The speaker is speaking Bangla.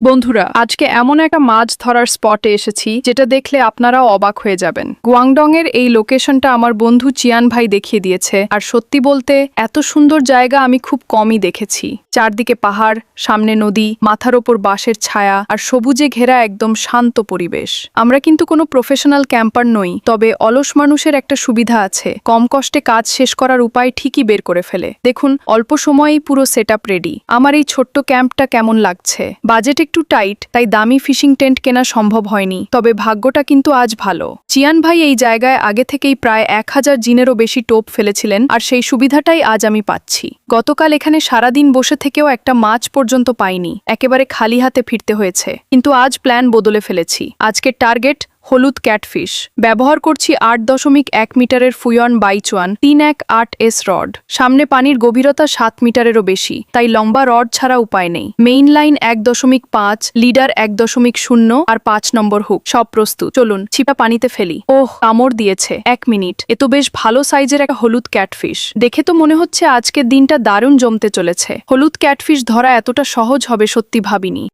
বন্ধুরা, আজকে এমন একটা মাছ ধরার স্পটে এসেছি যেটা দেখলে আপনারাও অবাক হয়ে যাবেন। গুয়াংডং এর এই লোকেশনটা আমার বন্ধু চিয়ান ভাই দেখিয়ে দিয়েছে, আর সত্যি বলতে এত সুন্দর জায়গা আমি খুব কমই দেখেছি। চারদিকে পাহাড়, সামনে নদী, মাথার ওপর বাঁশের ছায়া আর সবুজে ঘেরা একদম শান্ত পরিবেশ। আমরা কিন্তু কোনো প্রফেশনাল ক্যাম্পার নই, তবে অলস মানুষের একটা সুবিধা আছে, কম কষ্টে কাজ শেষ করার উপায় ঠিকই বের করে ফেলে। দেখুন, অল্প সময়েই পুরো সেটআপ রেডি। আমার এই ছোট্ট ক্যাম্পটা কেমন লাগছে? বাজেট একটু টাইট, তাই দামি ফিশিং টেন্ট কেনা সম্ভব হয়নি, তবে ভাগ্যটা কিন্তু আজ ভালো। চিয়ান ভাই এই জায়গায় আগে থেকেই প্রায় 1000 জিনেরও বেশি টোপ ফেলেছিলেন, আর সেই সুবিধাটাই আজ আমি পাচ্ছি। গতকাল এখানে সারাদিন বসে থেকেও একটা মাছ পর্যন্ত পাইনি, একেবারে খালি হাতে ফিরতে হয়েছে। কিন্তু আজ প্ল্যান বদলে ফেলেছি। আজকের টার্গেট হলুদ ক্যাটফিশ। ব্যবহার করছি 8.1 মিটারের ফুয়ন বাইচুয়ান 318S রড। সামনে পানির গভীরতা 7 মিটারেরও বেশি, তাই লম্বা রড ছাড়া উপায় নেই। মেইন লাইন 1.5, লিডার 1.0 আর 5 নম্বর হুক সব প্রস্তুত। চলুন ছিপা পানিতে ফেলি। ওহ, কামড় দিয়েছে। 1 মিনিট। এ তো বেশ ভালো সাইজের একটা হলুদ ক্যাটফিশ। দেখে তো মনে হচ্ছে আজকের দিনটা দারুণ জমতে চলেছে। হলুদ ক্যাটফিশ ধরা এতটা সহজ হবে সত্যি ভাবিনি।